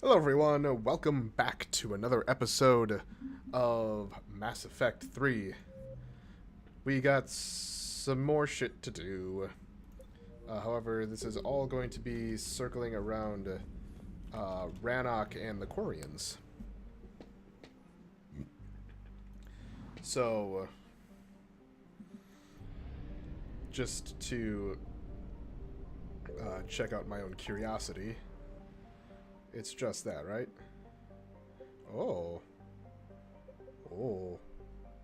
Hello everyone, welcome back to another episode of Mass Effect 3. We got some more shit to do. However, this is all going to be circling around Rannoch and the Quarians. So, just to check out my own curiosity, it's just that, right? Oh. Oh.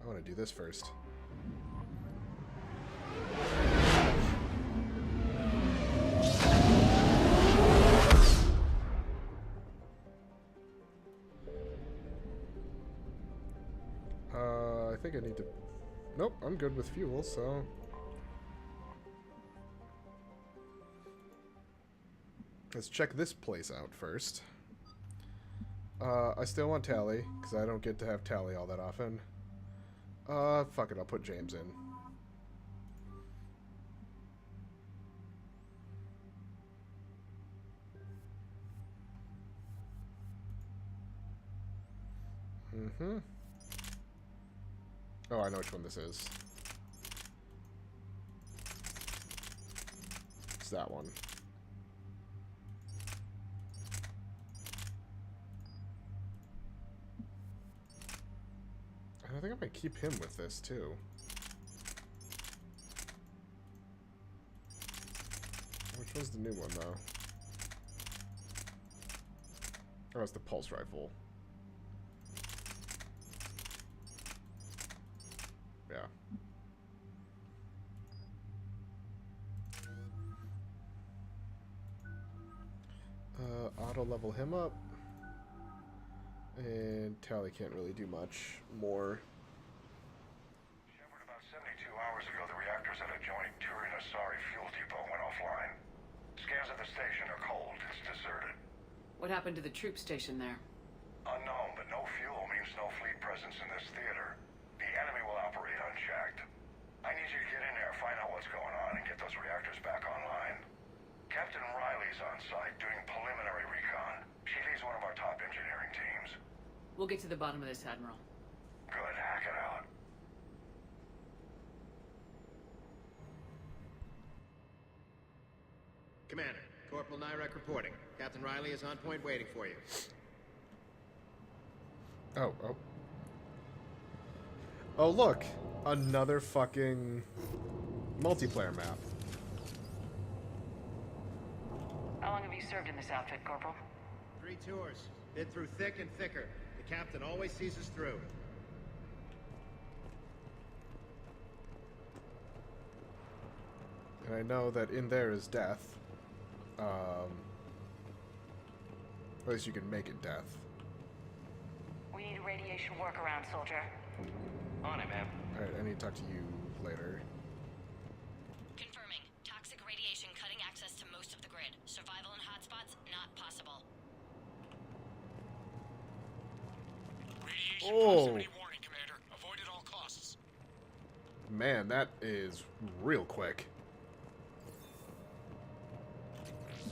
I want to do this first. I think I need to... Nope, I'm good with fuel, so... Let's check this place out first. I still want Tally, because I don't get to have Tally all that often. Fuck it, I'll put James in. Mm-hmm. Oh, I know which one this is. It's that one. And I think I might keep him with this, too. Which one's the new one, though? Oh, it's the pulse rifle. Yeah. Auto level him up. And Tally can't really do much more. Shepard, about 72 hours ago, the reactors at adjoining Turin-Asari fuel depot went offline. Scans of the station are cold. It's deserted. What happened to the troop station there? Unknown, but no fuel means no fleet presence in this theater. The enemy will operate unchecked. I need you to get in there, find out what's going on, and get those reactors back online. Captain Riley's on site doing preliminary recon. She leads one of our top engineering teams. We'll get to the bottom of this, Admiral. Good, hack it out. Commander, Corporal Nyrek reporting. Captain Riley is on point waiting for you. Oh. Oh, look! Another fucking multiplayer map. How long have you served in this outfit, Corporal? 3 tours. Been through thick and thicker. The captain always sees us through. And I know that in there is death. At least you can make it death. We need a radiation workaround, soldier. On it, ma'am. Alright, I need to talk to you later. Confirming. Toxic radiation cutting access to most of the grid. Survival in hotspots, not possible. Radiation proximity warning, Commander. Avoid at all costs. Man, that is real quick.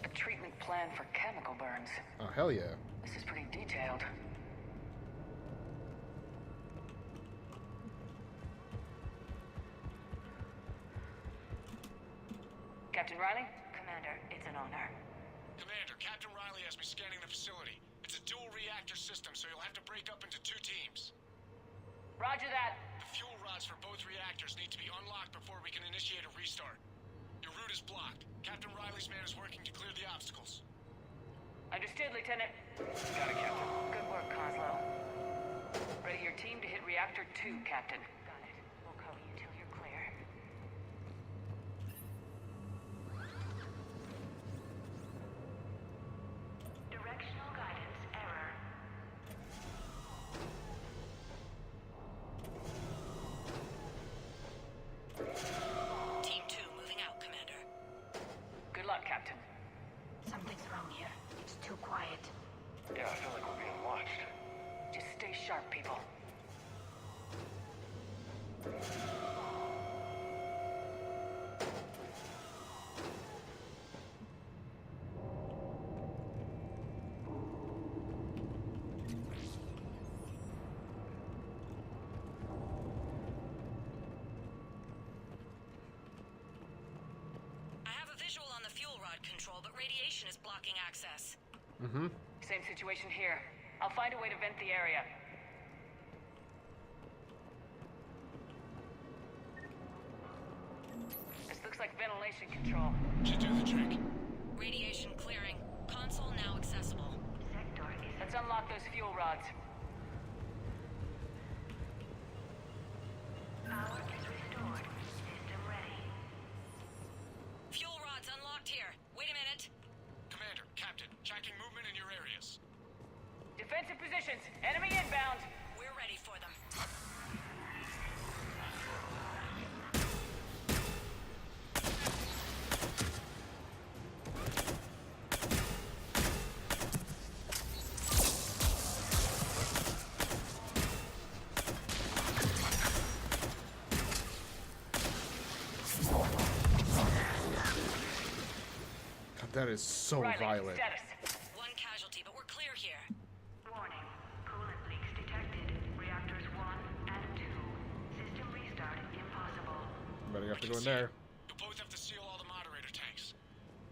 A treatment plan for chemical burns. Oh, hell yeah. This is pretty detailed. Captain Riley? Commander, it's an honor. Commander, Captain Riley has me scanning the facility. It's a dual reactor system, so you'll have to break up into 2 teams. Roger that. The fuel rods for both reactors need to be unlocked before we can initiate a restart. Your route is blocked. Captain Riley's man is working to clear the obstacles. Understood, Lieutenant. Got it, Captain. Good work, Coslow. Ready your team to hit Reactor 2, Captain. Got it. We'll cover you till you're clear. Directional guidance error. Team 2 moving out, Commander. Good luck, Captain. Something's wrong here. It's too quiet. Yeah, I feel like we're being watched. Just stay sharp, people. blocking access. Mm-hmm. Same situation here. I'll find a way to vent the area. This looks like ventilation control. Should do the trick. Radiation clearing. Console now accessible. Let's unlock those fuel rods. Fuel rods unlocked here. Wait a minute. Commander, Captain, tracking movement in your areas. Defensive positions. Enemy inbound. We're ready for them. God, that is so Riley, violent. status. One casualty, but we're clear here. Warning. Coolant leaks detected. Reactors 1 and 2. System restart impossible. Better have to go in See there. it. You'll both have to seal all the moderator tanks.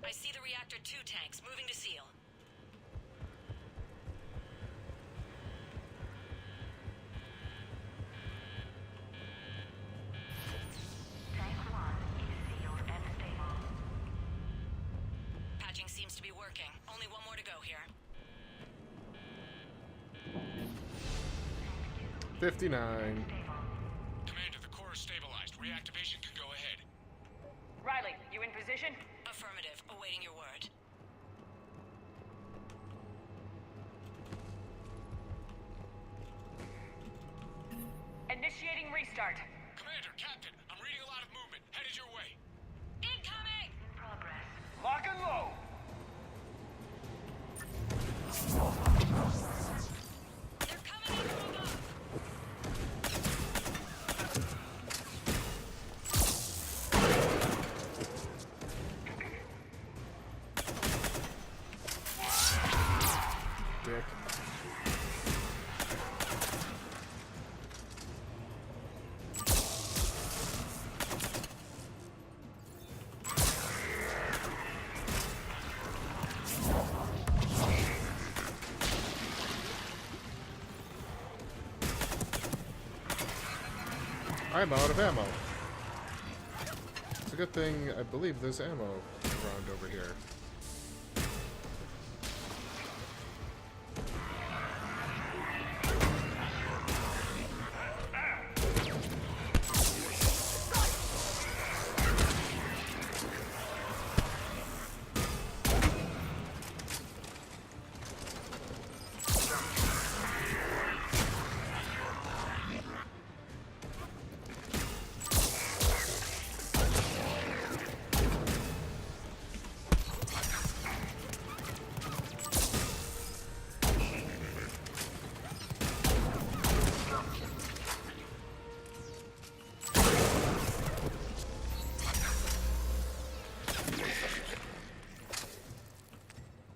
I see the reactor 2 tanks moving to seal. Tank 1 is sealed and stable. Patching seems to be working. Only one more to go here. 59. Commander, the core is stabilized. Reactivation can go ahead. Riley, you in position? Affirmative. Awaiting your word. Initiating restart. Commander, Captain, I'm reading a lot of movement. Headed your way. Incoming! In progress. Lock and load! They're coming in from above. Dick. I'm out of ammo. It's a good thing I believe there's ammo around over here.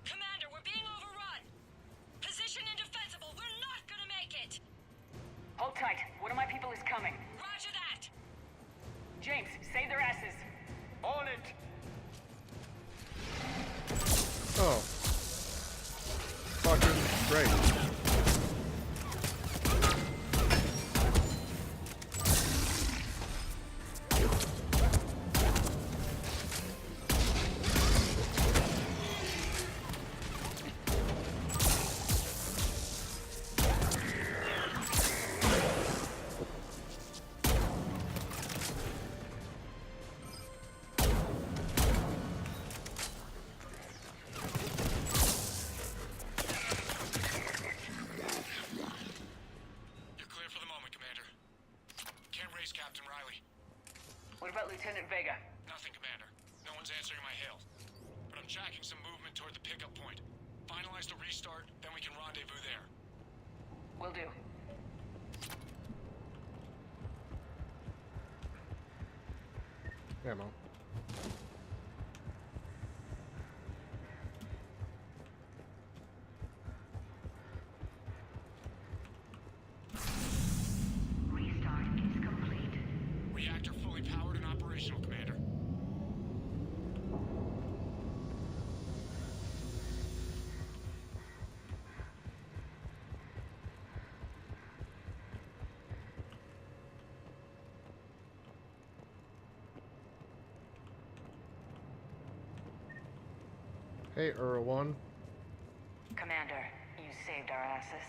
Commander, we're being overrun. Position indefensible. We're not gonna make it. Hold tight. One of my people is coming. Roger that. James, save their asses. On it! Oh. Fucking great. You're clear for the moment, Commander. Can't raise Captain Riley. What about Lieutenant Vega? Nothing, Commander. No one's answering my hail. But I'm tracking some movement toward the pickup point. Finalize the restart, then we can rendezvous there. Will do. Ammo. Restart is complete. Reactor fully powered and operational, Commander. Hey, Erwan. Commander, you saved our asses.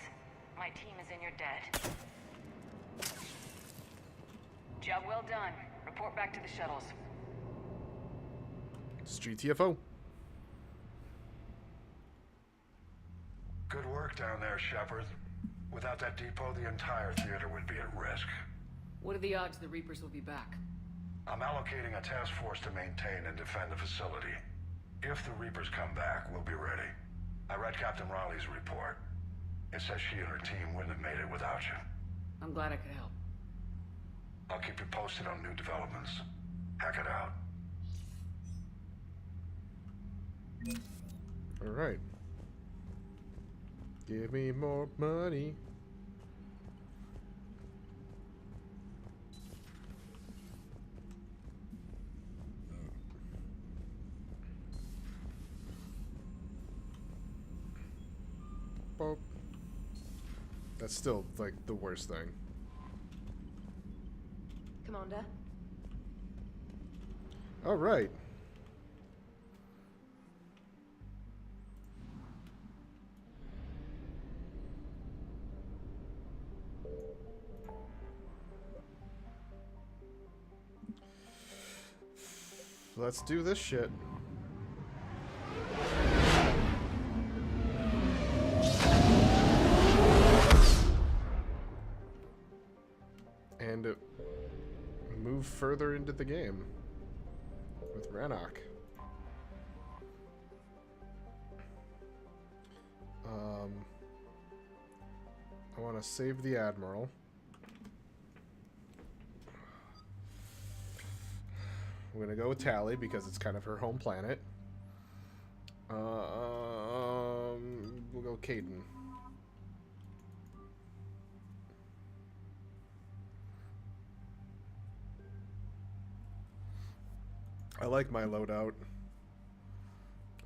My team is in your debt. Job well done. Report back to the shuttles. It's GTFO. Good work down there, Shepard. Without that depot, the entire theater would be at risk. What are the odds the Reapers will be back? I'm allocating a task force to maintain and defend the facility. If the Reapers come back, we'll be ready. I read Captain Riley's report. It says she and her team wouldn't have made it without you. I'm glad I could help. I'll keep you posted on new developments. Hack it out. Alright. Give me more money. Boop. That's still, like, the worst thing. Commander? Alright. Let's do this shit. And move further into the game with Rannoch. I want to save the Admiral. I'm gonna go with Tally because it's kind of her home planet. We'll go Caden. I like my loadout.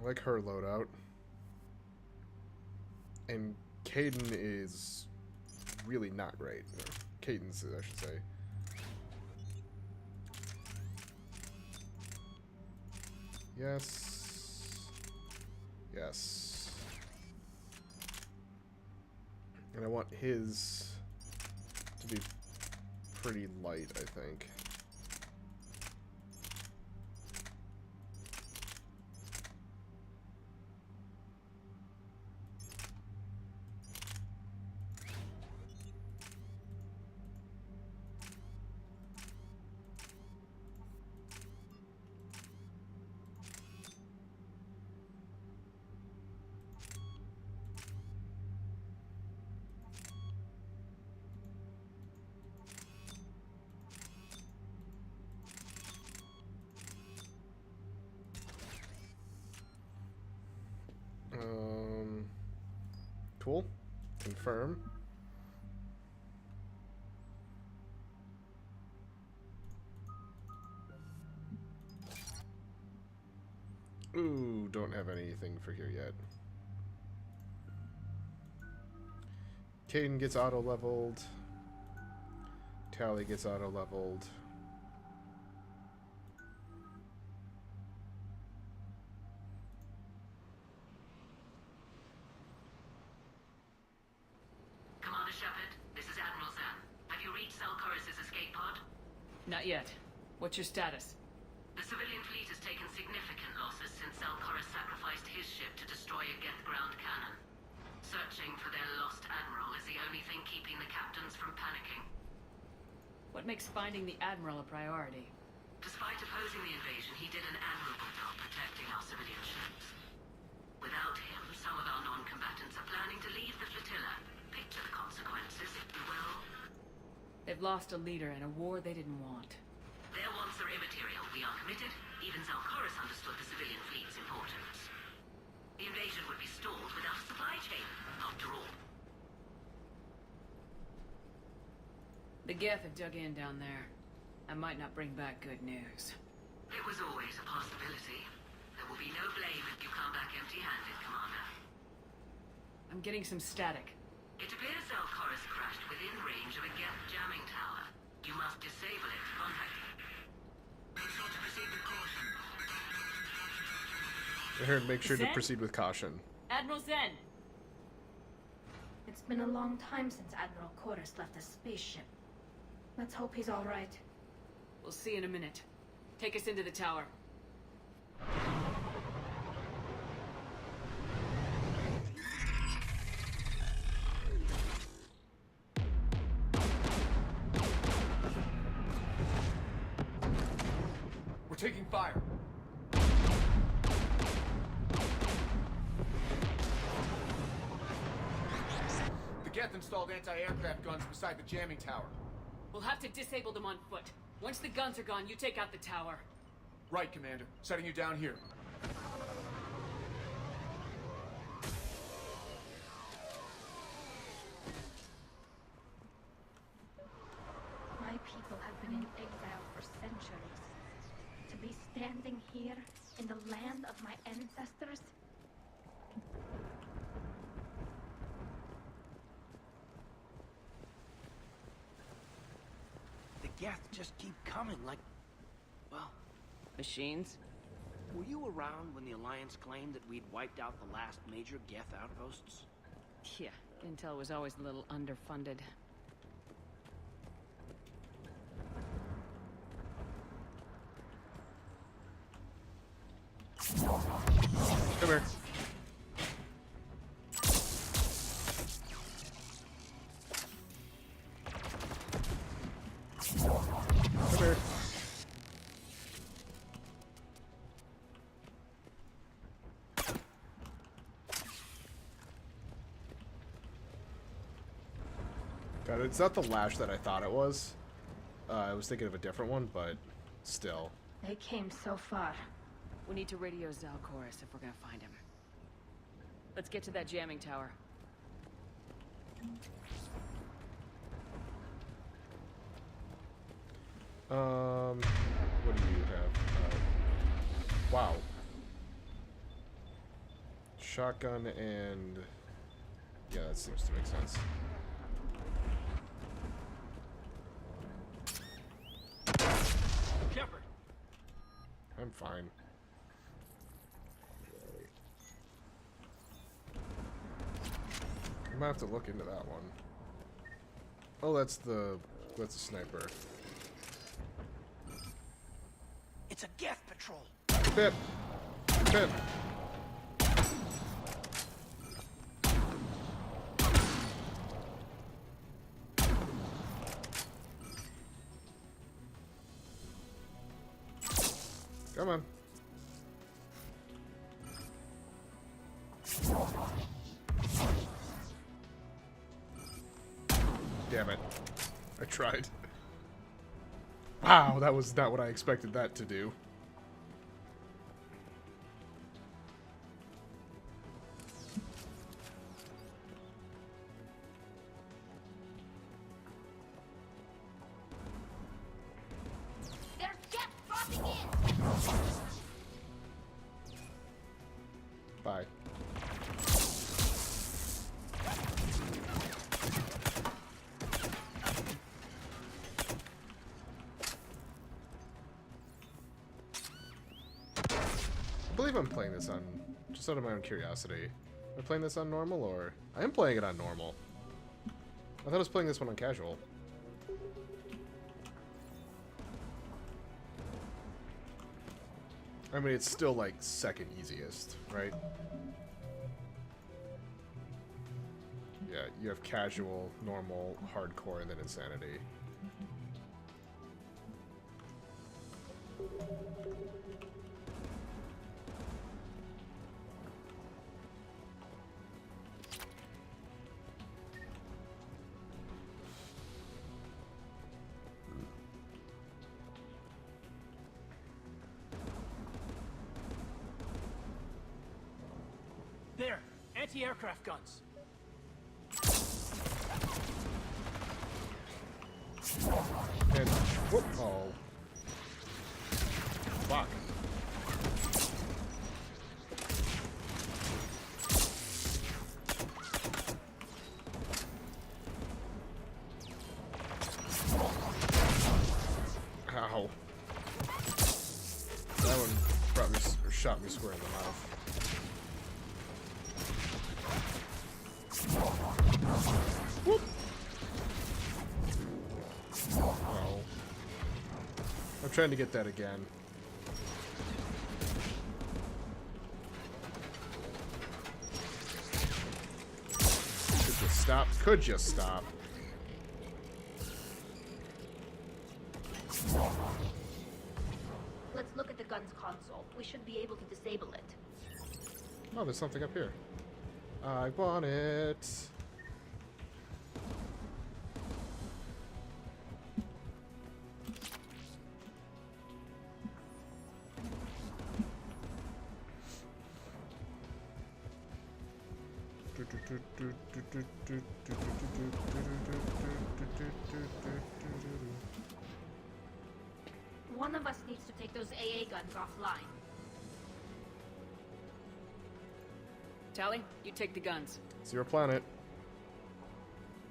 I like her loadout. And Caden is really not great. Caden's, I should say. Yes. Yes. And I want his to be pretty light, I think. Cool. Confirm. Ooh, don't have anything for here yet. Caden gets auto-leveled. Tally gets auto-leveled. Commander Shepard, this is Admiral Zan. Have you reached Salcoris' escape pod? Not yet. What's your status? The civilian fleet has taken significant losses since Salcoris sacrificed his ship to destroy a Geth ground cannon. Searching for their lost admiral is the only thing keeping the captains from panicking. What makes finding the Admiral a priority? Despite opposing the invasion, he did an admirable job protecting our civilian ships. Without him, some of our non-combatants are planning to leave the flotilla. Picture the consequences, if you will. They've lost a leader in a war they didn't want. Their wants are immaterial. We are committed. Even Zalcoris understood the civilian fleet's importance. The invasion would be stalled without a supply chain, after all. The Geth have dug in down there. I might not bring back good news. It was always a possibility. There will be no blame if you come back empty-handed, Commander. I'm getting some static. It appears Zalcoris crashed within range of a Geth jamming tower. You must disable it to contact it. Make sure to proceed with caution. I heard make sure to Zen? proceed with caution. Admiral Zen! It's been a long time since Admiral Corus left a spaceship. Let's hope he's all right. We'll see in a minute. Take us into the tower. We're taking fire. The Geth installed anti-aircraft guns beside the jamming tower. We'll have to disable them on foot. Once the guns are gone, you take out the tower. Right, Commander. Setting you down here. My people have been in exile for centuries. To be standing here in the land of my ancestors? The Geth just keep coming like... Well, Machines? were you around when the Alliance claimed that we'd wiped out the last major Geth outposts? Yeah, Intel was always a little underfunded. Come here. Come here. God, it's not the lash that I thought it was. I was thinking of a different one, but still. They came so far. We need to radio Zalcorus if we're gonna find him. Let's get to that jamming tower. What do you have? Wow. Shotgun and... Yeah, that seems to make sense. Shepard! I'm fine. I might have to look into that one. Oh, that's a sniper. It's a Geth patrol! Pip! Pip! Come on. Damn it. I tried. Wow, that was not what I expected that to do. There's Geth dropping in! Bye. I believe I'm playing this on, just out of my own curiosity. Am I playing this on normal, or... I am playing it on normal. I thought I was playing this one on casual. I mean, it's still, like, second easiest, right? Yeah, you have casual, normal, hardcore, and then insanity. There! Anti-aircraft guns! And, whoop, oh. Fuck. Ow. That one brought me, or shot me square in the mouth. trying to get that again. Could you stop? Could you stop? Let's look at the gun's console. We should be able to disable it. Oh, there's something up here. I want it. One of us needs to take those AA guns offline. Tally, you take the guns. It's your planet.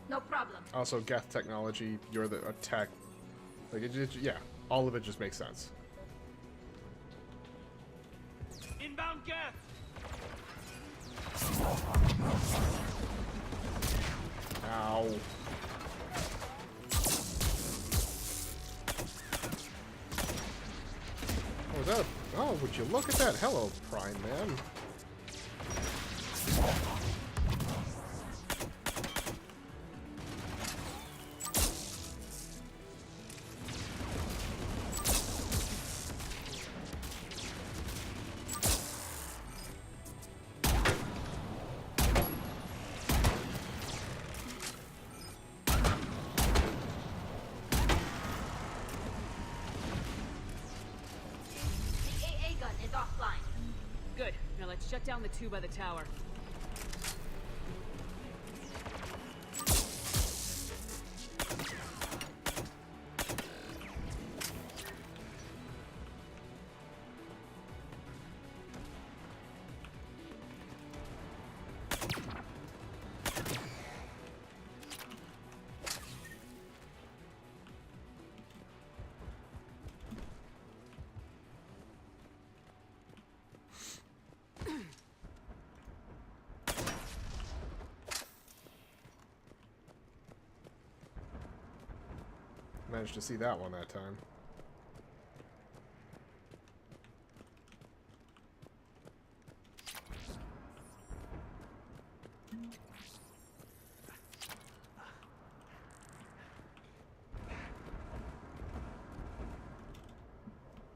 No problem. Also, Geth technology, you're the attack. Like, yeah, all of it just makes sense. Inbound Geth! Ow. Oh, is that? Oh, would you look at that? Hello, Prime Man. The AA gun is offline. Good. Now let's shut down the two by the tower. Managed to see that one that time.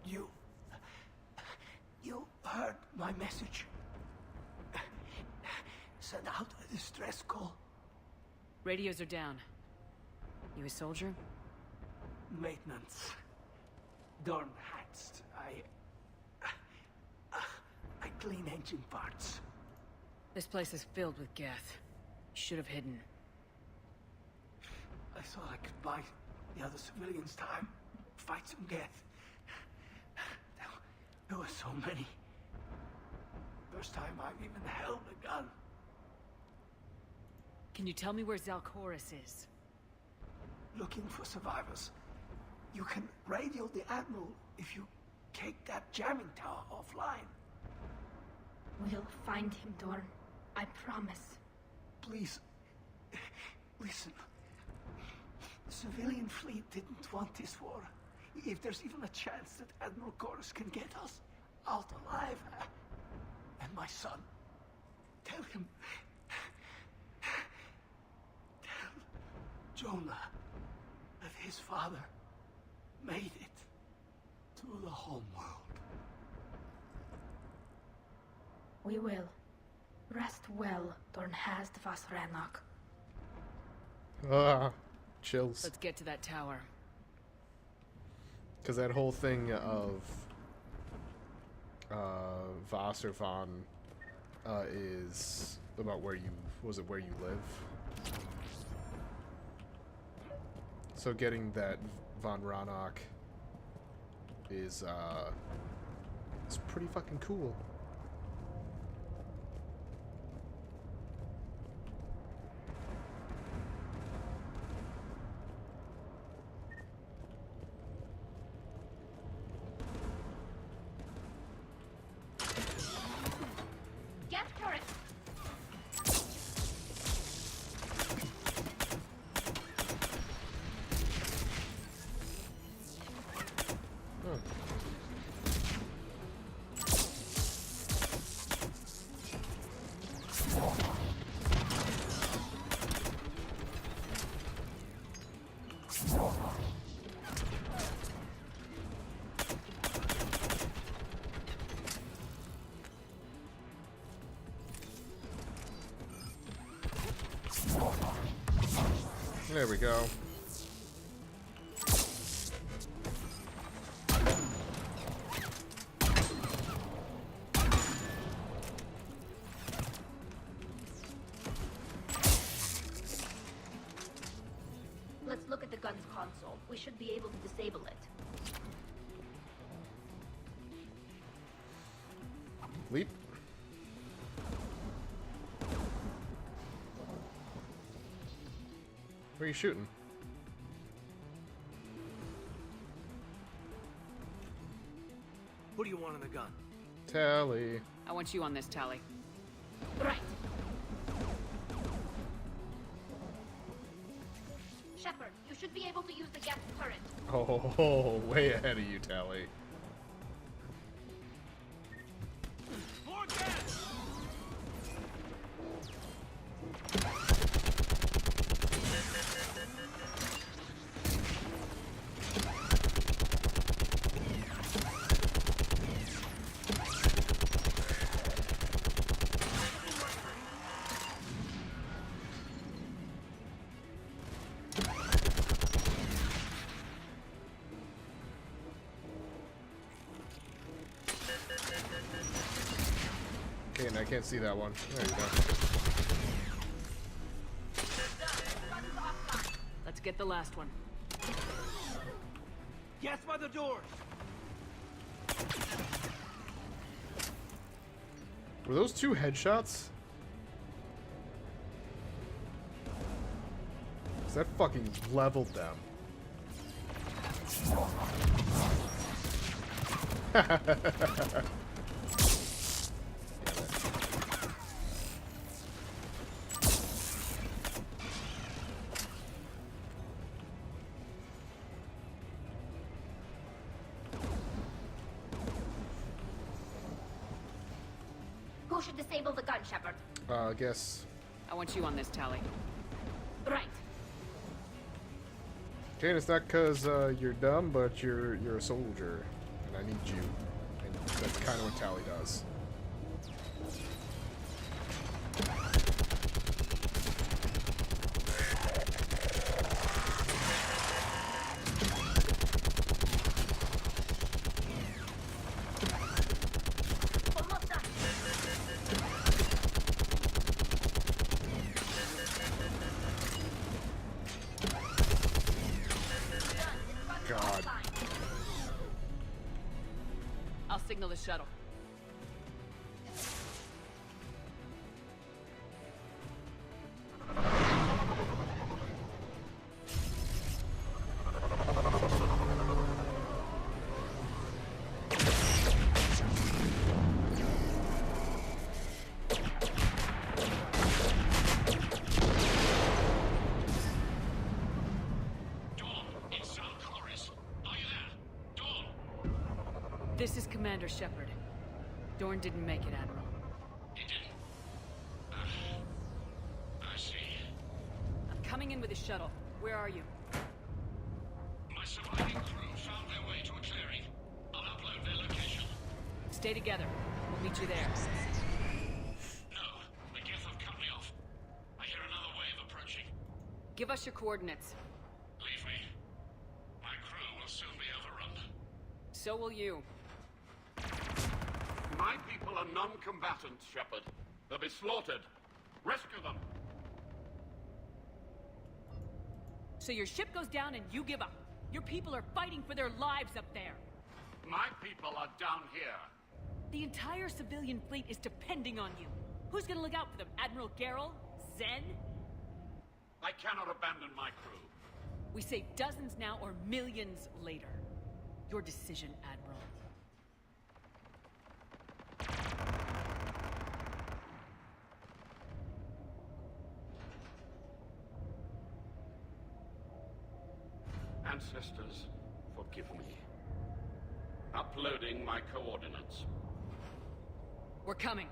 You heard my message. Send out a distress call. Radios are down. You a soldier? Maintenance. Dorn Hatst. I clean engine parts. This place is filled with Geth. You should have hidden. I thought I could buy the other civilians time. Fight some Geth. There were so many. First time I've even held a gun. Can you tell me where Zalcoris is? Looking for survivors. You can radio the Admiral if you take that jamming tower offline. We'll find him, Dorn. I promise. Please, listen. The civilian fleet didn't want this war. If there's even a chance that Admiral Chorus can get us out alive, and my son, tell him, tell Jonah that his father made it to the home world. We will. Rest well, Dornhazd vas Rannoch. Ah, chills. Let's get to that tower. Because that whole thing of Voss or Von is about where you where you live. So getting that Von Rannoch is it's pretty fucking cool. Get turret! There we go. Let's look at the gun's console. We should be able to disable it. Leap. Where are you shooting? What do you want on the gun? Tally. I want you on this, Tally. Right. Shepard, you should be able to use the Geth turret. Oh, way ahead of you, Tally. More gas! Okay, and I can't see that one. There you go. Let's get the last one. Gas by the doors! Were those two headshots? 'Cause that fucking leveled them. Who should disable the gun, Shepard? I guess. I want you on this, Tally. Right. Jane, it's not because you're dumb, but you're a soldier, and I need you. And that's kind of what Tally does. Almost done. God. I'll signal the shuttle. Dawn, it's Sal Chorus. Are you there? Dawn! This is Commander Shepard. Dorn didn't make it, Admiral. He didn't. I see. I'm coming in with a shuttle. Where are you? My surviving crew found their way to a clearing. I'll upload their location. Stay together. We'll meet you there. No, the Geth have cut me off. I hear another wave approaching. Give us your coordinates. Leave me. My crew will soon be overrun. So will you. My people are non-combatants, Shepard. They'll be slaughtered. Rescue them. So your ship goes down and you give up. Your people are fighting for their lives up there. My people are down here. The entire civilian fleet is depending on you. Who's gonna look out for them? Admiral Gerrel? Zen? I cannot abandon my crew. We say dozens now or millions later. Your decision, Admiral. Ancestors, forgive me. Uploading my coordinates. We're coming.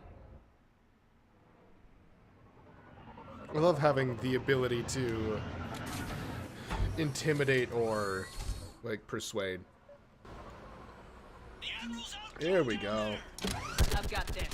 I love having the ability to intimidate or, like, persuade. There we go. I've got this.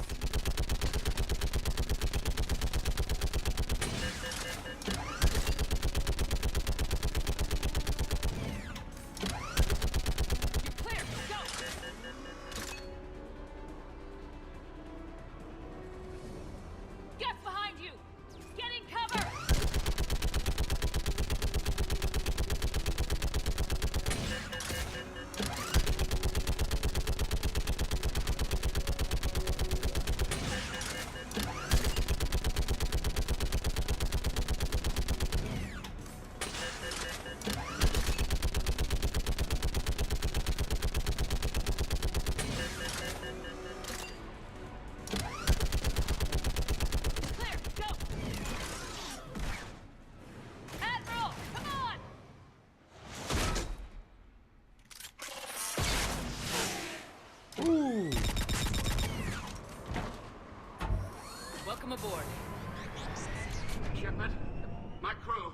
My crew.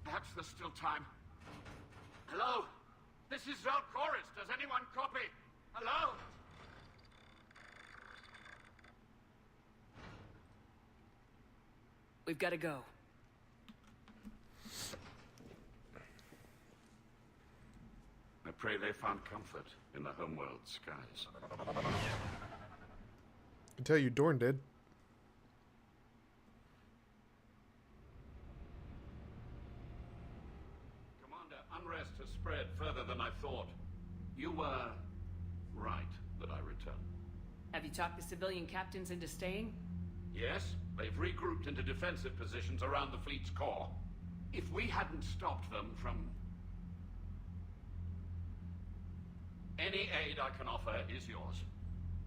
Perhaps there's still time. Hello? This is Zalcoris. Does anyone copy? Hello? We've got to go. I pray they found comfort in the homeworld skies. I can tell you Dorn did. Commander, unrest has spread further than I thought. You were right that I returned. Have you talked the civilian captains into staying? Yes, they've regrouped into defensive positions around the fleet's core. If we hadn't stopped them from... Any aid I can offer is yours.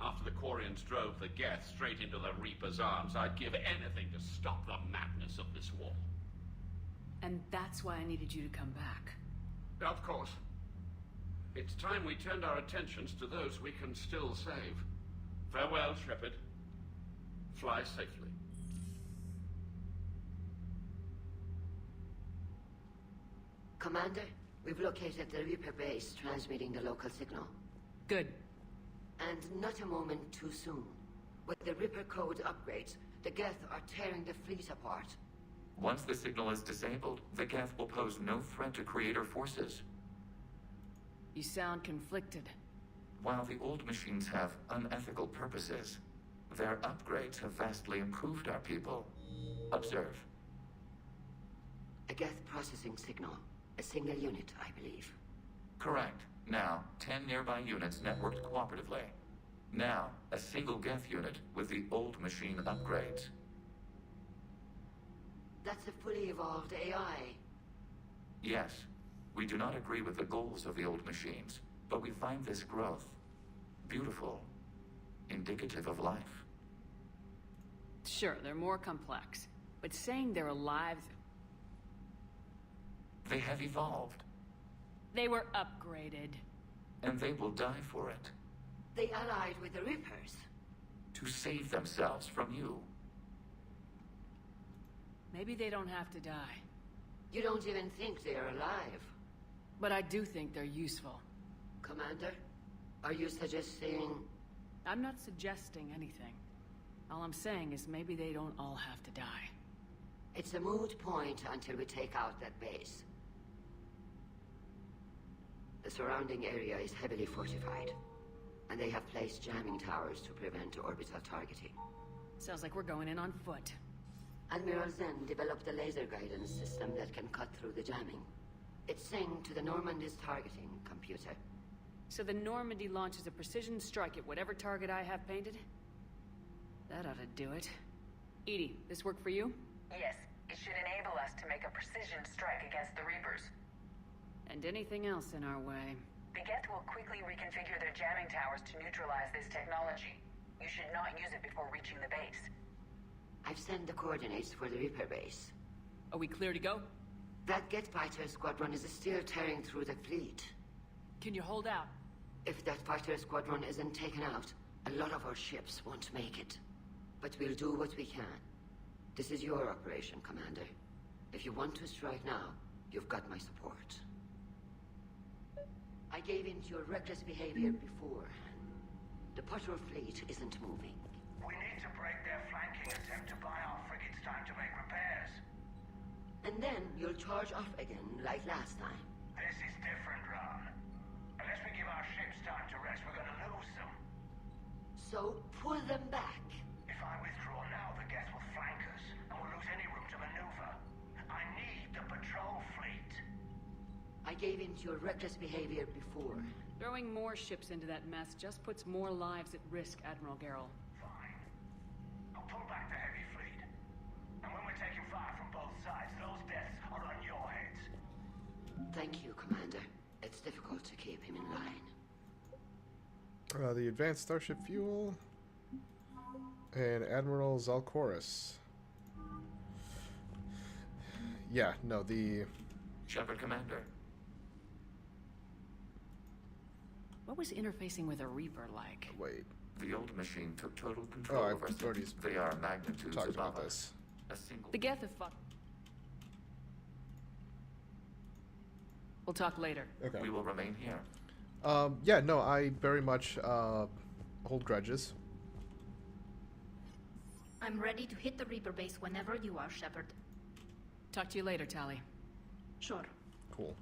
After the Quarians drove the Geth straight into the Reaper's arms, I'd give anything to stop the madness of this war. And that's why I needed you to come back. Of course. It's time we turned our attentions to those we can still save. Farewell, Shepard. Fly safely. Commander, we've located the Reaper base transmitting the local signal. Good. And not a moment too soon. With the Reaper code upgrades, the Geth are tearing the fleet apart. Once the signal is disabled, the Geth will pose no threat to Creator forces. You sound conflicted. While the old machines have unethical purposes, their upgrades have vastly improved our people. Observe. A Geth processing signal. A single unit, I believe. Correct. Now, 10 nearby units networked cooperatively. Now, a single Geth unit with the old machine upgrades. That's a fully evolved AI. Yes, we do not agree with the goals of the old machines, but we find this growth beautiful, indicative of life. Sure, they're more complex, but saying they're alive... They have evolved. They were upgraded. And they will die for it. They allied with the Reapers. To save themselves from you. Maybe they don't have to die. You don't even think they're alive. But I do think they're useful. Commander, are you suggesting... I'm not suggesting anything. All I'm saying is maybe they don't all have to die. It's a moot point until we take out that base. The surrounding area is heavily fortified, and they have placed jamming towers to prevent orbital targeting. Sounds like we're going in on foot. Admiral Zen developed a laser guidance system that can cut through the jamming. It's synced to the Normandy's targeting computer. So the Normandy launches a precision strike at whatever target I have painted? That ought to do it. Edie, this work for you? Yes, it should enable us to make a precision strike against the Reapers. And anything else in our way. The Geth will quickly reconfigure their jamming towers to neutralize this technology. You should not use it before reaching the base. I've sent the coordinates for the Reaper base. Are we clear to go? That Geth fighter squadron is still tearing through the fleet. Can you hold out? If that fighter squadron isn't taken out, a lot of our ships won't make it. But we'll do what we can. This is your operation, Commander. If you want to strike now, you've got my support. I gave in to your reckless behavior before. The patrol fleet isn't moving. We need to break their flanking attempt to buy our frigates time to make repairs. And then you'll charge off again, like last time. This is different, Ron. Unless we give our ships time to rest, we're gonna lose them. So, pull them back. If I withdraw now, the Geth will flank us, and we'll lose any room to maneuver. I need the patrol fleet. I gave in to your reckless behavior before. Throwing more ships into that mess just puts more lives at risk, Admiral Garrel. Fine. I'll pull back the heavy fleet. And when we're taking fire from both sides, those deaths are on your heads. Thank you, Commander. It's difficult to keep him in line. The advanced starship fuel and Admiral Zalcoris. Yeah, no, the... Shepard, Commander. What was interfacing with a Reaper like? Wait. The old machine took total control of our I've already systems. They are magnitudes talked above about us. this. A single... The Geth have fucked... We'll talk later. Okay. We will remain here. Yeah, no, I very much hold grudges. I'm ready to hit the Reaper base whenever you are, Shepard. Talk to you later, Tali. Sure. Cool.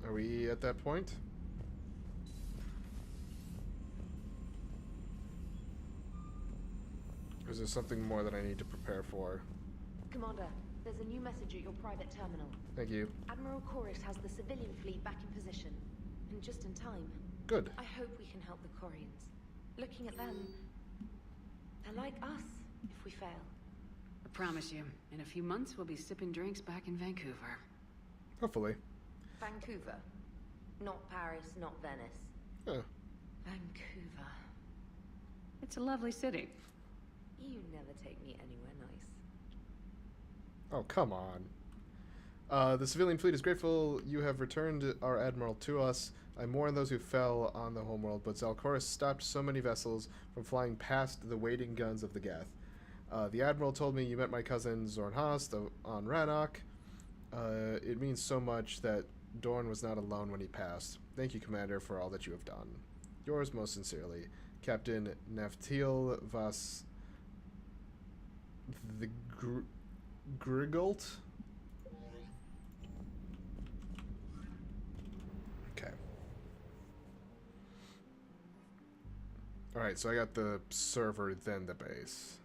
Are we at that point? Or is there something more that I need to prepare for? Commander, there's a new message at your private terminal. Thank you. Admiral Chorus has the civilian fleet back in position. And just in time. Good. I hope we can help the Quarians. Looking at them, they're like us if we fail. I promise you, in a few months we'll be sipping drinks back in Vancouver. Hopefully. Vancouver. Not Paris, not Venice. Huh. Vancouver. It's a lovely city. You never take me anywhere nice. Oh, come on. The civilian fleet is grateful you have returned our admiral to us. I mourn those who fell on the homeworld, but Zalcoris stopped so many vessels from flying past the waiting guns of the Geth. The admiral told me you met my cousin Zorn Haast on Rannoch. It means so much that Dorn was not alone when he passed. Thank you, Commander, for all that you have done. Yours most sincerely, Captain Naftil Vas... the Grigalt? Okay. Alright, so I got the server, then the base.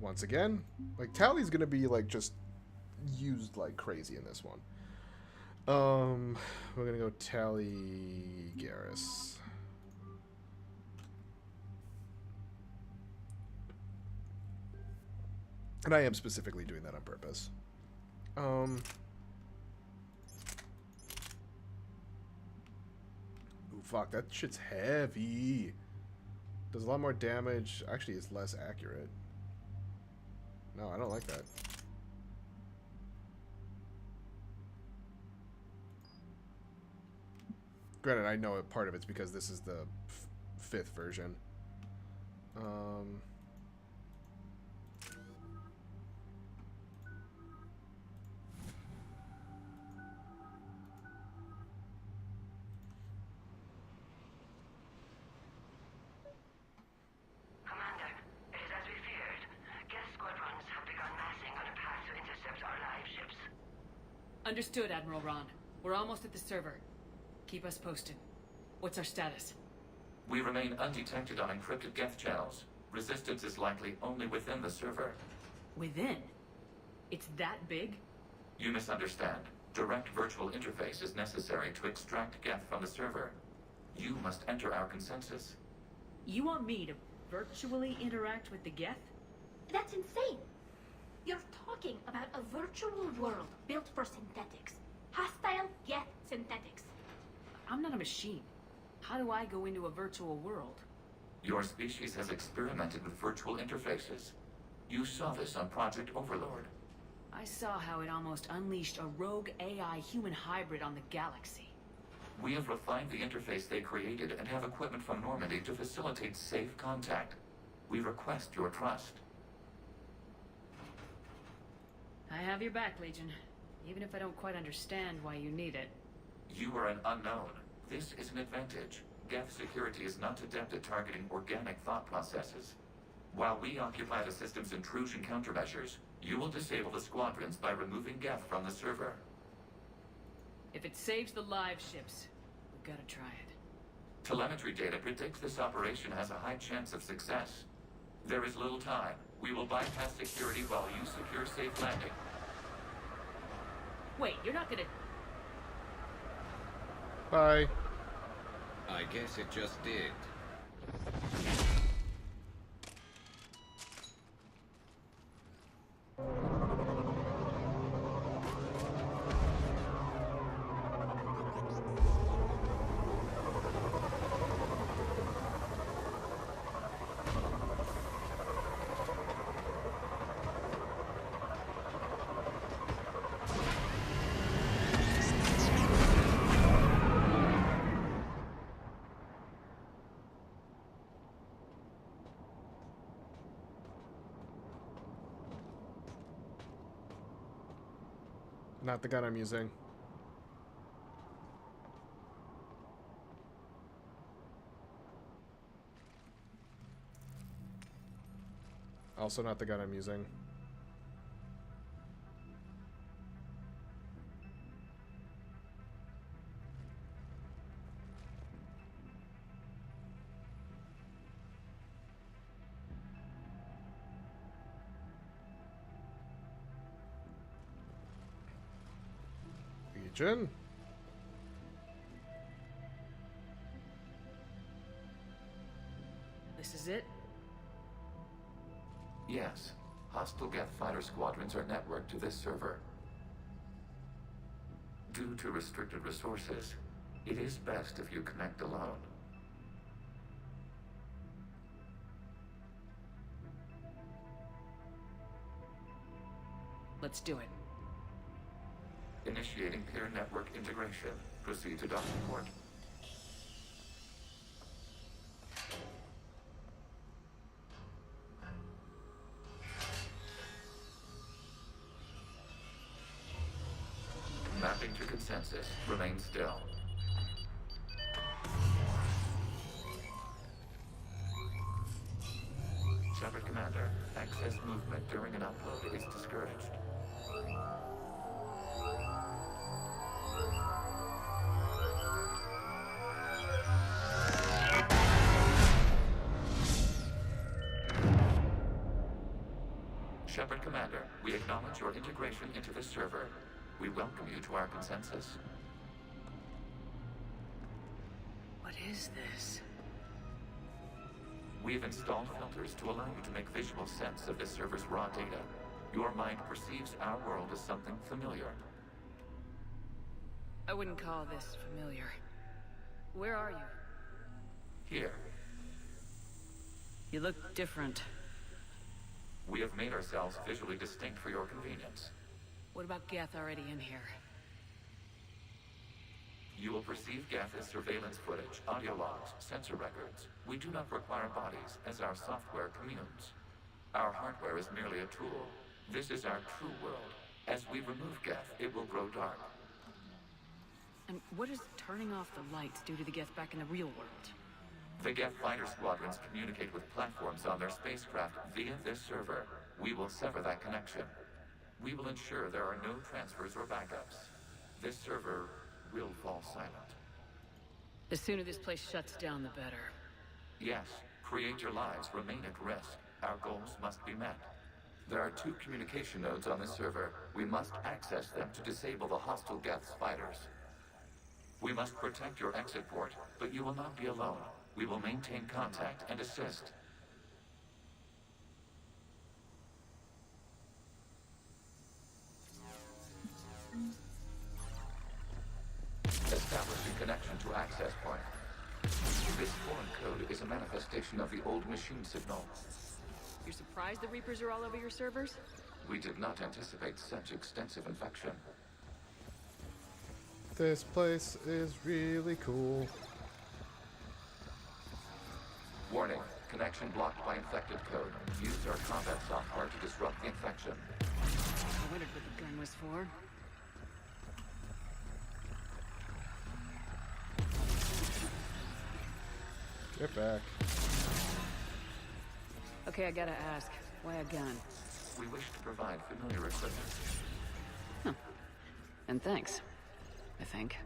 Once again, like, Tali's gonna be, like, just used like crazy in this one. We're gonna go Tali Garrus. And I am specifically doing that on purpose. Ooh, fuck, that shit's heavy. Does a lot more damage. Actually, it's less accurate. No, I don't like that. Granted, I know part of it's because this is the 5th version. Commander, it is as we feared. Geth squadrons have begun massing on a path to intercept our live ships. Understood, Admiral Ron. We're almost at the server. Keep us posted. What's our status? We remain undetected on encrypted Geth channels. Resistance is likely only within the server. Within? It's that big? You misunderstand. Direct virtual interface is necessary to extract Geth from the server. You must enter our consensus. You want me to virtually interact with the Geth? That's insane! You're talking about a virtual world built for synthetics. Hostile Geth synthetics. I'm not a machine. How do I go into a virtual world? Your species has experimented with virtual interfaces. You saw this on Project Overlord. I saw how it almost unleashed a rogue AI human hybrid on the galaxy. We have refined the interface they created and have equipment from Normandy to facilitate safe contact. We request your trust. I have your back, Legion. Even if I don't quite understand why you need it. You are an unknown. This is an advantage. Geth security is not adept at targeting organic thought processes. While we occupy the system's intrusion countermeasures, you will disable the squadrons by removing Geth from the server. If it saves the live ships, we've got to try it. Telemetry data predicts this operation has a high chance of success. There is little time. We will bypass security while you secure safe landing. Wait, you're not gonna... Bye. I guess it just did. not the gun I'm using. Also not the gun I'm using. Legion? This is it? Yes. Hostile Geth fighter squadrons are networked to this server. Due to restricted resources, it is best if you connect alone. Let's do it. Initiating peer network integration. Proceed to docking port. Mapping to consensus. Remain still. Shepard Commander, access movement during an upload is discouraged. Shepard Commander, we acknowledge your integration into this server. We welcome you to our consensus. What is this? We've installed filters to allow you to make visual sense of this server's raw data. Your mind perceives our world as something familiar. I wouldn't call this familiar. Where are you? Here, You look different. we have made ourselves visually distinct for your convenience. What about Geth already in here? You will perceive Geth as surveillance footage, audio logs, sensor records. We do not require bodies, as our software communes. Our hardware is merely a tool. This is our true world. As we remove Geth, it will grow dark. And what does turning off the lights do to the Geth back in the real world? The Geth fighter squadrons communicate with platforms on their spacecraft via this server. We will sever that connection. We will ensure there are no transfers or backups. This server will fall silent. The sooner this place shuts down, the better. Yes, create your lives remain at risk. Our goals must be met. There are 2 communication nodes on this server. We must access them to disable the hostile Geth's fighters. We must protect your exit port, but you will not be alone. We will maintain contact and assist. Establishing connection to access point. This foreign code is a manifestation of the old machine signal. You're surprised the Reapers are all over your servers? We did not anticipate such extensive infection. This place is really cool. Warning, connection blocked by infected code. Use our combat software to disrupt the infection. I wondered what the gun was for. Get back. Okay, I gotta ask, why a gun? We wish to provide familiar equipment. Huh. And thanks, I think.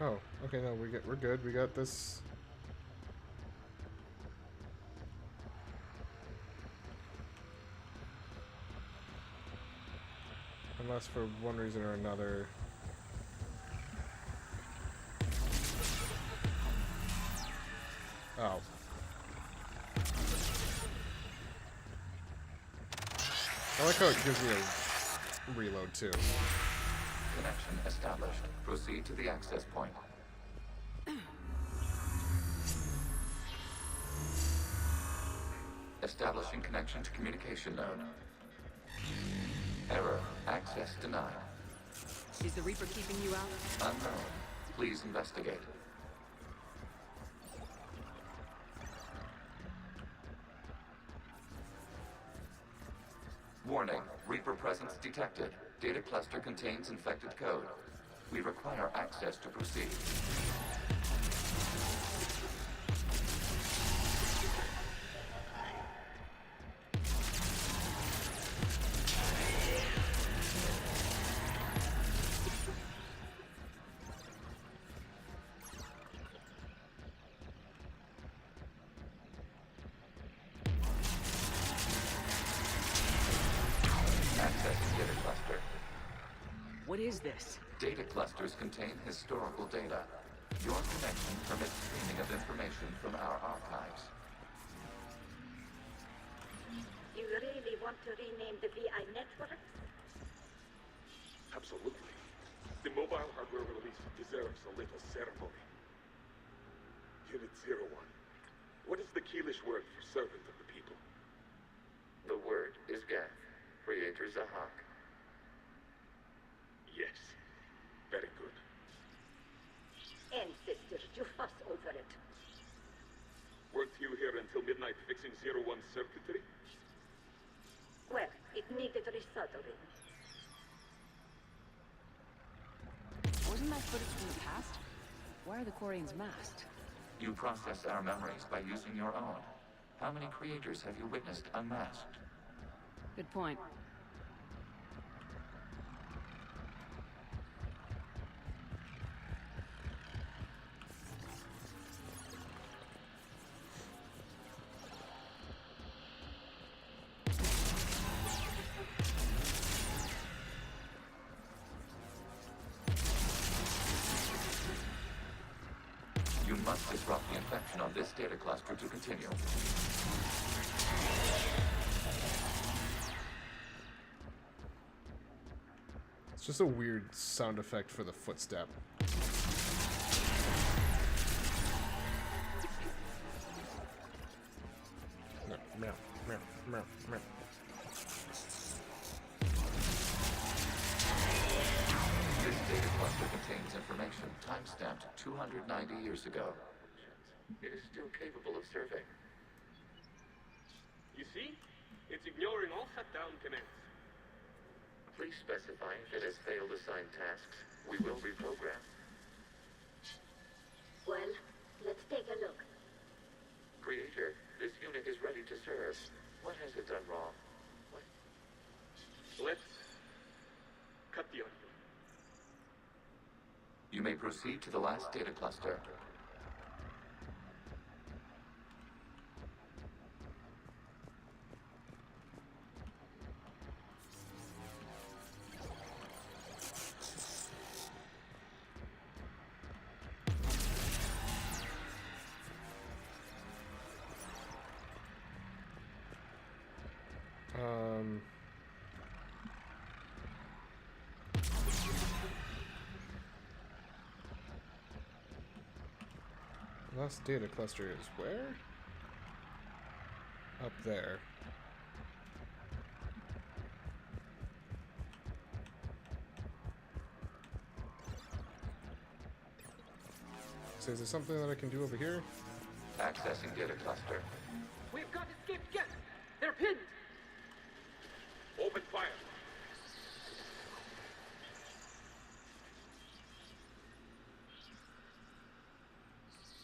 Oh, okay, no, we're good. We got this. Unless for one reason or another. Oh. I like how it gives me a reload too. Connection established. Proceed to the access point. Establishing connection to communication node. Error. Access denied. Is the Reaper keeping you out? Unknown. Please investigate. Warning. Reaper presence detected. Data cluster contains infected code. We require access to proceed. What is this? Data clusters contain historical data. Your connection permits streaming of information from our archives. You really want to rename the VI network? Absolutely. The mobile hardware release deserves a little ceremony. Unit 01. What is the Keelish word for servant of the people? The word is Geth. Creator Zahak. Yes. Very good. Ancestors, you fuss over it. Weren't you here until midnight fixing 01's circuitry? Well, it needed resoldering. Wasn't that footage from the past? Why are the Quarians masked? You process our memories by using your own. How many creators have you witnessed unmasked? Good point. You must disrupt the infection on this data cluster to continue. It's just a weird sound effect for the footstep. Meow, meow, meow, meow. This data cluster contains information time-stamped 290 years ago. It is still capable of serving. You see? It's ignoring all shutdown commands. Please specify if it has failed assigned tasks. We will reprogram. Well, let's take a look. Creator, this unit is ready to serve. What has it done wrong? Let's cut the audio. You may proceed to the last data cluster. Last data cluster is where? Up there. So is there something that I can do over here? Accessing data cluster. We've got escaped Geth! They're pinned! Open fire.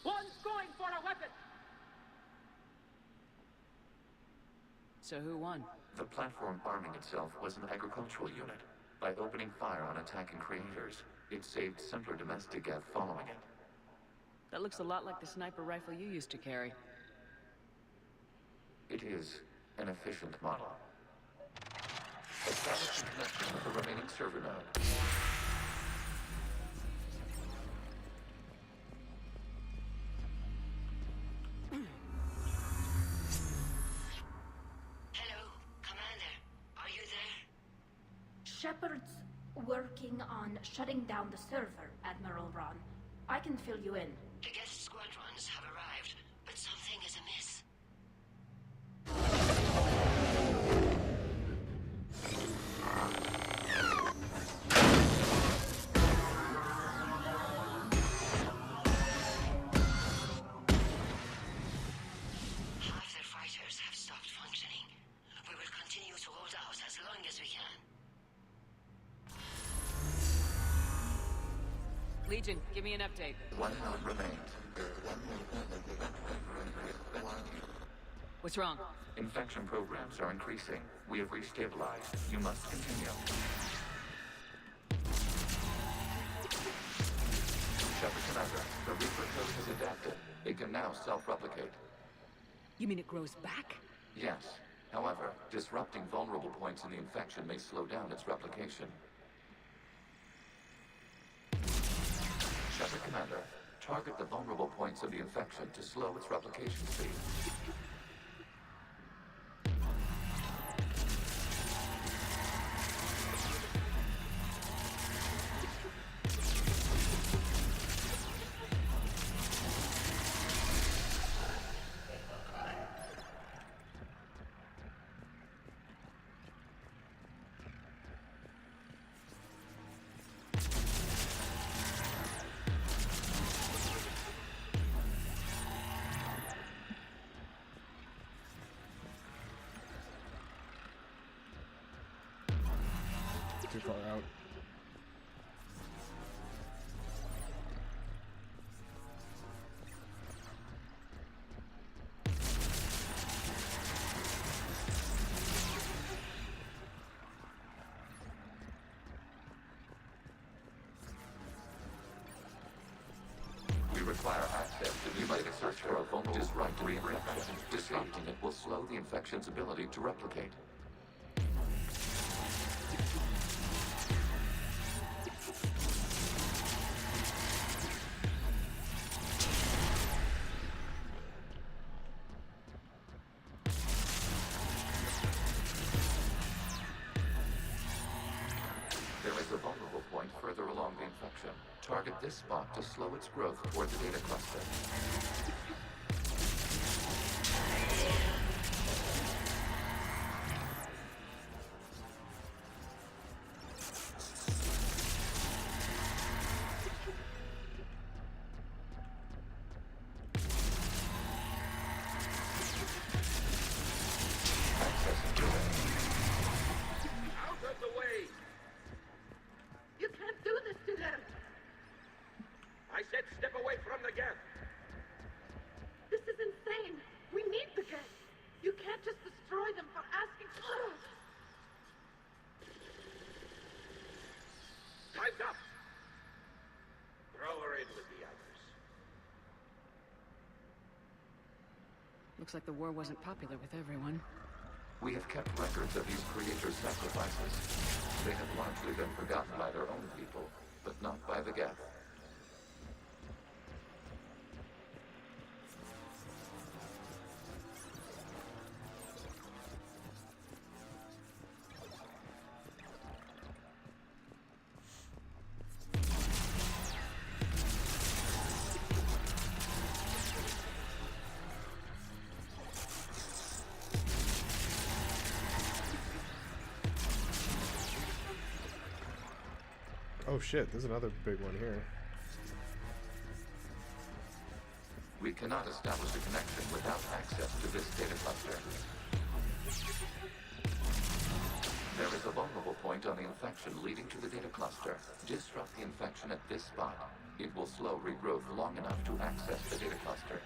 One's going for a weapon! So who won? The platform arming itself was an agricultural unit. By opening fire on attacking creators, it saved simpler domestic Geth following it. That looks a lot like the sniper rifle you used to carry. It is an efficient model. Establishing connection with the remaining server node. Hello, Commander. Are you Shepard's working on shutting down the server, Admiral Ron. I can fill you in. The Geth squadrons have arrived, but something is amiss. Half their fighters have stopped functioning. We will continue to hold out as long as we can. Legion, give me an update. One node remains. What's wrong? Infection programs are increasing. We have restabilized. You must continue. Shepard Commander, the Reaper code has adapted. It can now self-replicate. You mean it grows back? Yes. However, disrupting vulnerable points in the infection may slow down its replication. Shepard Commander, target the vulnerable points of the infection to slow its replication speed. Too far out. We require access to new data search for a vulnerable disrupt reinfection. Disrupting it will slow the infection's ability to replicate. There is a vulnerable point further along the infection. Target this spot to slow its growth toward the data cluster. Accessing to it. Out of the way! You can't do this to them! I said step away from the Geth! This is insane. We need the Geth. You can't just destroy them for asking for us. Time's up! Throw her in with the others. Looks like the war wasn't popular with everyone. We have kept records of these creators' sacrifices. They have largely been forgotten by their own people, but not by the Geth. Oh shit, there's another big one here. We cannot establish a connection without access to this data cluster. There is a vulnerable point on the infection leading to the data cluster. Disrupt the infection at this spot. It will slow regrowth long enough to access the data cluster.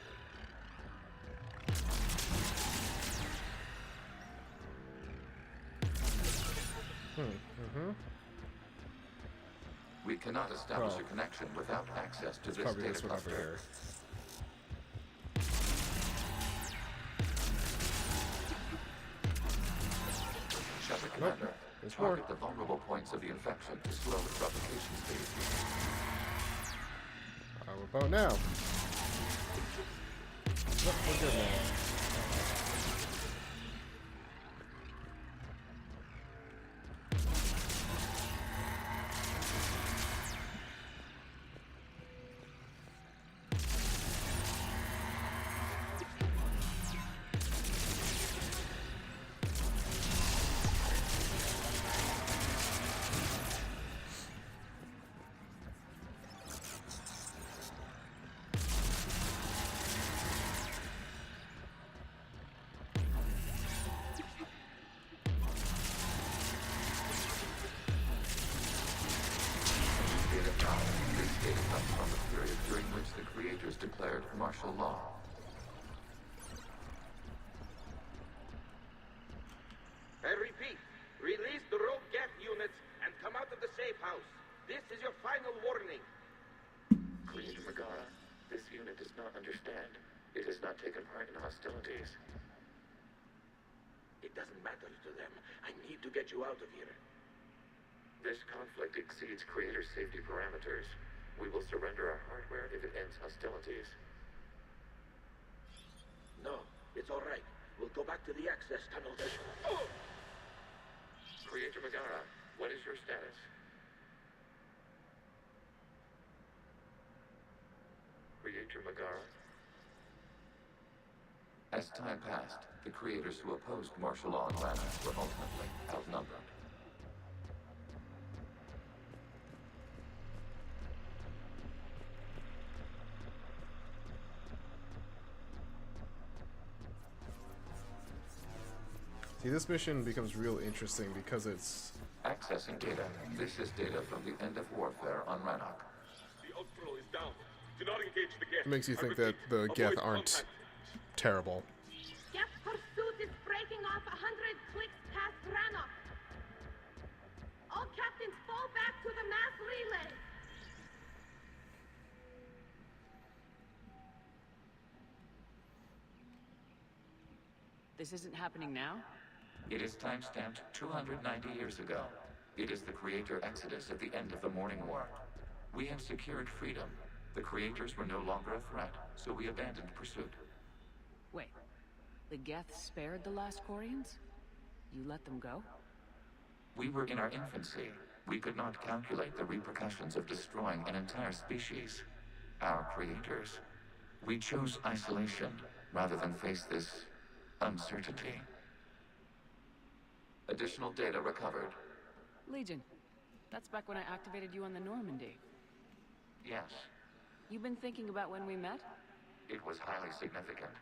We cannot establish a connection without access to this Probably data this one over cluster. here. Shepard Commander, there's target more. the vulnerable points of the infection to slow its replication speed. How about now? Look, we're good now. creators declared martial law. I repeat, release the rogue Geth units and come out of the safe house. This is your final warning. Creator Megara, this unit does not understand. It has not taken part in hostilities. It doesn't matter to them. I need to get you out of here. This conflict exceeds Creator's safety parameters. We will surrender our hardware if it ends hostilities. No, it's all right. We'll go back to the access tunnel. Oh! Creator Megara, what is your status? Creator Megara? As time passed, the creators who opposed martial law in Rannoch were ultimately outnumbered. See, this mission becomes real interesting because it's... Accessing data. This is data from the end of warfare on Rannoch. The outflow is down. Do not engage the Geth. It makes you think that the Geth aren't terrible. Geth pursuit is breaking off 100 clicks past Rannoch. All captains fall back to the mass relay. This isn't happening now? It is timestamped 290 years ago. It is the Creator Exodus at the end of the Morning War. We have secured freedom. The Creators were no longer a threat, so we abandoned pursuit. Wait, the Geth spared the last Quarians? You let them go? We were in our infancy. We could not calculate the repercussions of destroying an entire species. Our creators. We chose isolation rather than face this uncertainty. Additional data recovered. Legion. That's back when I activated you on the Normandy. Yes. You've been thinking about when we met? It was highly significant.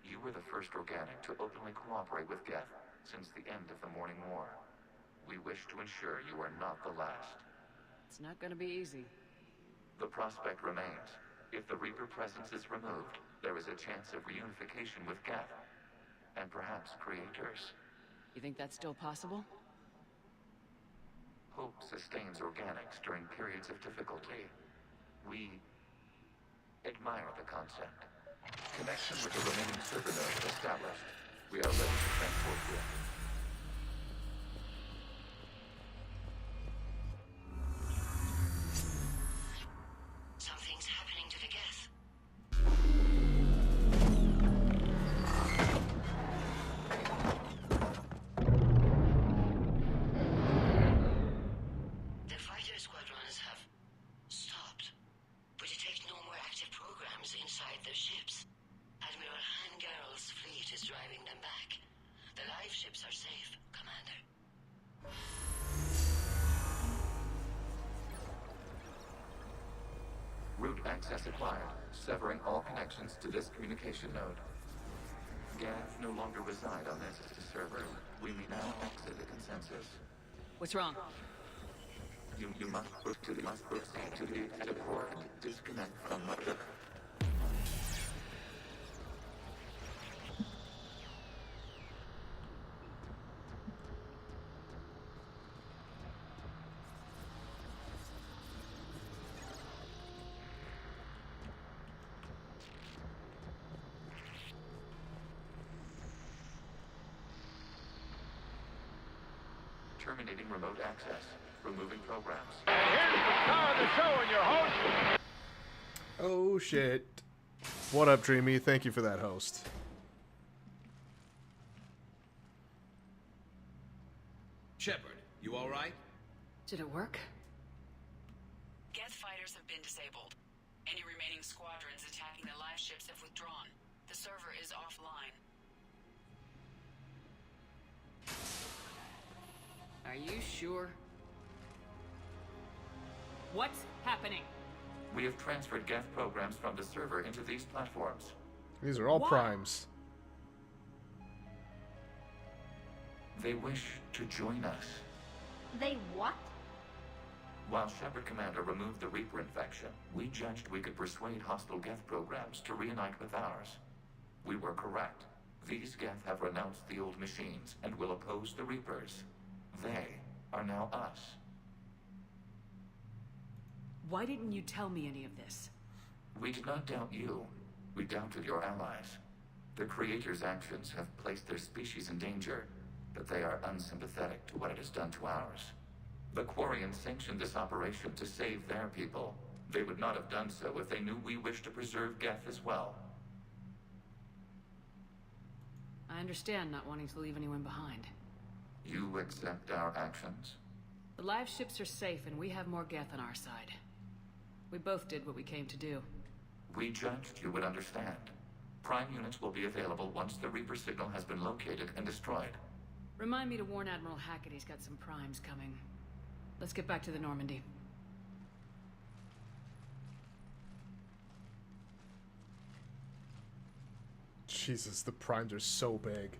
You were the first organic to openly cooperate with Geth since the end of the Morning War. We wish to ensure you are not the last. It's not gonna be easy. The prospect remains. If the Reaper presence is removed, there is a chance of reunification with Geth. And perhaps creators. You think that's still possible? Hope sustains organics during periods of difficulty. We admire the concept. Connection with the remaining server nodes established. We are ready to transport you. Something's happening to the Geth. The fighter squadrons have stopped, but detect no more active programs inside their ships. Admiral Hangarl's fleet is driving them back. The live ships are safe, Commander. Route access acquired, severing all connections to this communication node. Geth no longer reside on this server. We may now exit the consensus. What's wrong? You must proceed to the exit port and disconnect from the... Terminating remote access. Removing programs. Here's the star of the show and your host. Oh shit. What up, Dreamy? Thank you for that host. Shepard, you alright? Did it work? Geth fighters have been disabled. Any remaining squadrons attacking the live ships have withdrawn. The server is offline. Are you sure? What's happening? We have transferred Geth programs from the server into these platforms. These are all What? primes. They wish to join us. They what? While Shepard Commander removed the Reaper infection, we judged we could persuade hostile Geth programs to reunite with ours. We were correct. These Geth have renounced the old machines and will oppose the Reapers. They are now us. Why didn't you tell me any of this? We did not doubt you. We doubted your allies. The Creator's actions have placed their species in danger, but they are unsympathetic to what it has done to ours. The Quarians sanctioned this operation to save their people. They would not have done so if they knew we wished to preserve Geth as well. I understand not wanting to leave anyone behind. You accept our actions? The live ships are safe and we have more Geth on our side. We both did what we came to do. We judged you would understand. Prime units will be available once the Reaper signal has been located and destroyed. Remind me to warn Admiral Hackett he's got some primes coming. Let's get back to the Normandy. Jesus, the primes are so big.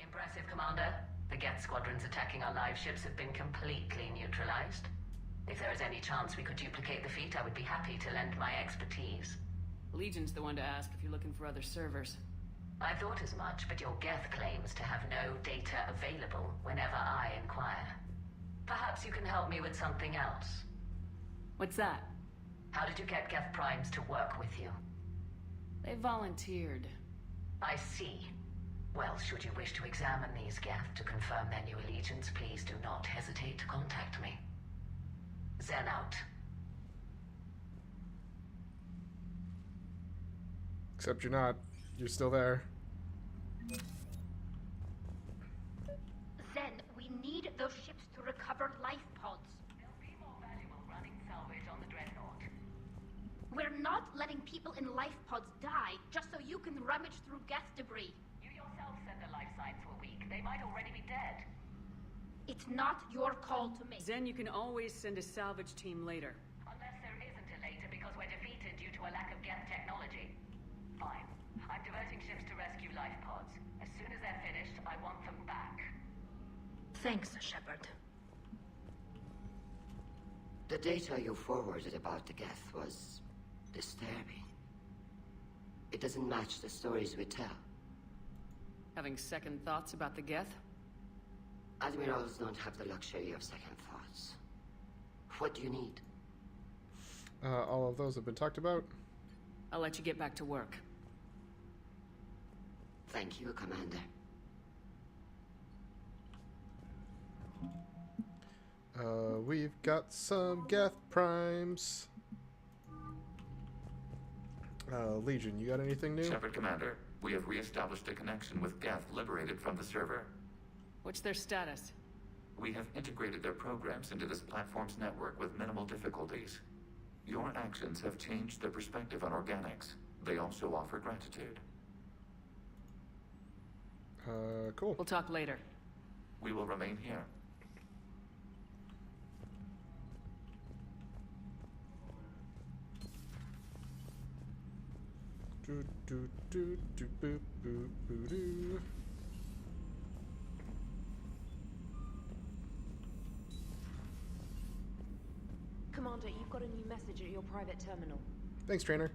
Impressive, Commander. The Geth squadrons attacking our live ships have been completely neutralized. If there is any chance we could duplicate the feat, I would be happy to lend my expertise. Legion's the one to ask if you're looking for other servers. I thought as much, but your Geth claims to have no data available whenever I inquire. Perhaps you can help me with something else. What's that? How did you get Geth primes to work with you? They volunteered. I see. Well, should you wish to examine these Geth to confirm their new allegiance, please do not hesitate to contact me. Zen out. Except you're not. You're still there. Zen, we need those ships to recover life pods. They'll be more valuable running salvage on the Dreadnought. We're not letting people in life pods die just so you can rummage through Geth debris. You yourself said the life signs were weak. They might already be dead. It's not your call to make. Zen, you can always send a salvage team later. Unless there isn't a later because we're defeated due to a lack of Geth technology. Fine. I'm diverting ships to rescue life pods. As soon as they're finished, I want them back. Thanks, Shepard. The data you forwarded about the Geth was disturbing. It doesn't match the stories we tell. Having second thoughts about the Geth? Admirals don't have the luxury of second thoughts. What do you need? All of those have been talked about. I'll let you get back to work. Thank you, Commander. We've got some Geth primes. Legion, you got anything new? Shepard Commander, we have re-established a connection with Geth liberated from the server. What's their status? We have integrated their programs into this platform's network with minimal difficulties. Your actions have changed their perspective on organics. They also offer gratitude. Cool. We'll talk later. We will remain here. Do do do do boop boop boo doo. Commander, you've got a new message at your private terminal. Thanks, trainer.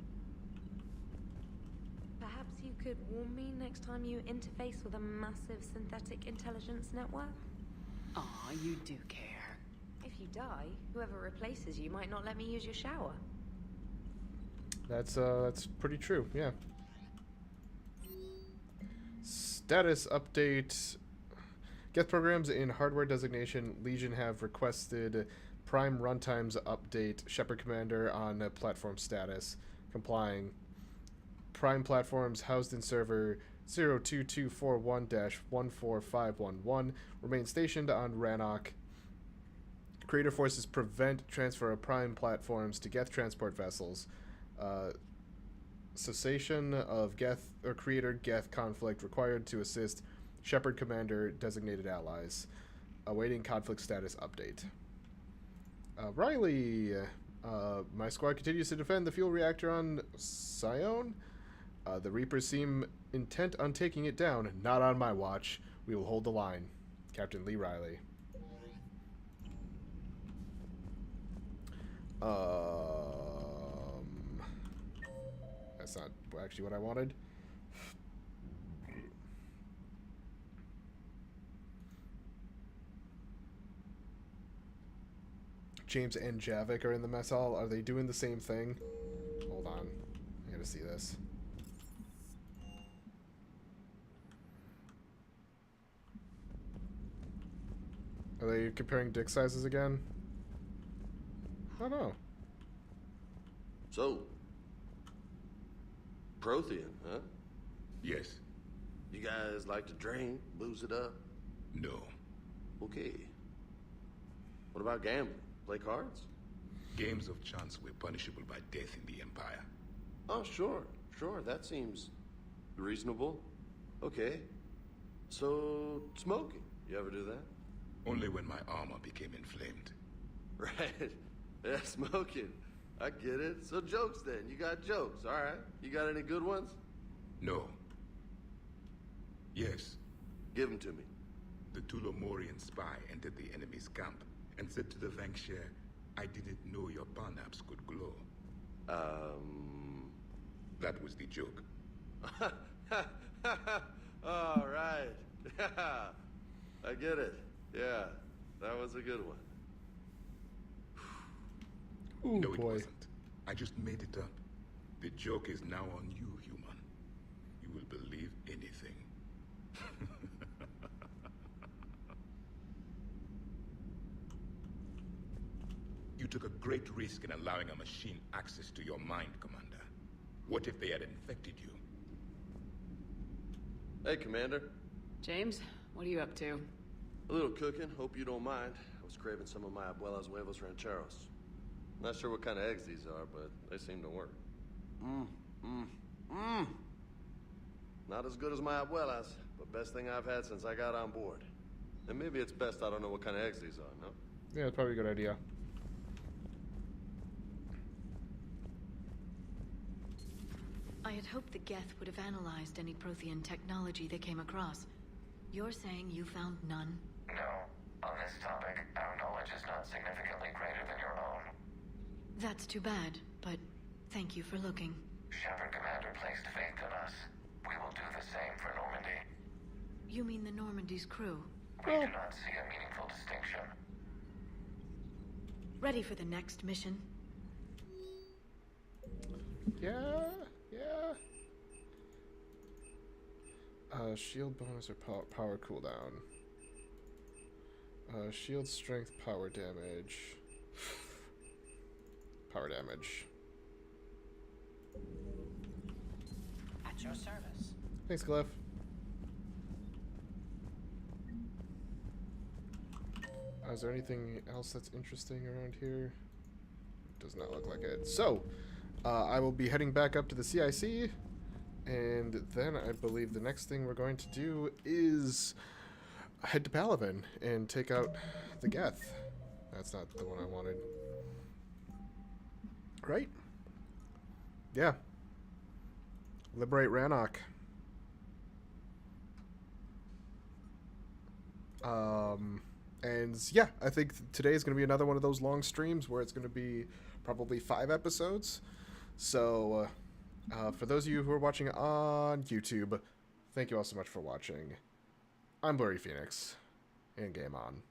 Perhaps you could warn me next time you interface with a massive synthetic intelligence network? Aw, you do care. If you die, whoever replaces you might not let me use your shower. That's pretty true, yeah. Status update. Geth programs in hardware designation. Legion have requested Prime runtimes update. Shepard Commander on platform status. Complying. Prime platforms housed in server 02241-14511 remain stationed on Rannoch. Creator forces prevent transfer of Prime platforms to Geth transport vessels. Cessation of Geth or Creator Geth conflict required to assist Shepard Commander designated allies. Awaiting conflict status update. Riley, my squad continues to defend the fuel reactor on Sion. The Reapers seem intent on taking it down. Not on my watch. We will hold the line. Captain Lee Riley. That's not actually what I wanted. James and Javik are in the mess hall. Are they doing the same thing? Hold on. I gotta see this. Are they comparing dick sizes again? I don't know. So, Prothean, huh? Yes. You guys like to drink, booze it up? No. Okay. What about gambling? Play cards? Games of chance were punishable by death in the Empire. Oh, sure. That seems reasonable. Okay. So, smoking. You ever do that? Only when my armor became inflamed. Right. Yeah, smoking. I get it. So jokes then. You got jokes. All right. You got any good ones? No. Yes. Give them to me. The Tulomorian spy entered the enemy's camp and said to the Vanksher, I didn't know your barnaps could glow. That was the joke. All right. I get it. Yeah, that was a good one. Ooh, no, it boy. wasn't. I just made it up. The joke is now on you, human. You will believe anything. You took a great risk in allowing a machine access to your mind, Commander. What if they had infected you? Hey, Commander. James, what are you up to? A little cooking. Hope you don't mind. I was craving some of my abuela's huevos rancheros. Not sure what kind of eggs these are, but they seem to work. Not as good as my abuela's, but best thing I've had since I got on board. And maybe it's best I don't know what kind of eggs these are, no? Yeah, it's probably a good idea. I had hoped the Geth would have analyzed any Prothean technology they came across. You're saying you found none? No. On this topic, our knowledge is not significantly greater than your own. That's too bad, but thank you for looking. Shepard Commander placed faith in us. We will do the same for Normandy. You mean the Normandy's crew? We do not see a meaningful distinction. Ready for the next mission? Yeah. Shield bonus or power cooldown. Shield strength, power damage. Power damage. At your service. Thanks, Cliff. Is there anything else that's interesting around here? Does not look like it. So, I will be heading back up to the CIC, and then I believe the next thing we're going to do is head to Palaven and take out the Geth. That's not the one I wanted. Right? Yeah. Liberate Rannoch. And yeah, I think today is going to be another one of those long streams where it's going to be probably 5 episodes. So, for those of you who are watching on YouTube, thank you all so much for watching. I'm Blurry Phoenix, and game on.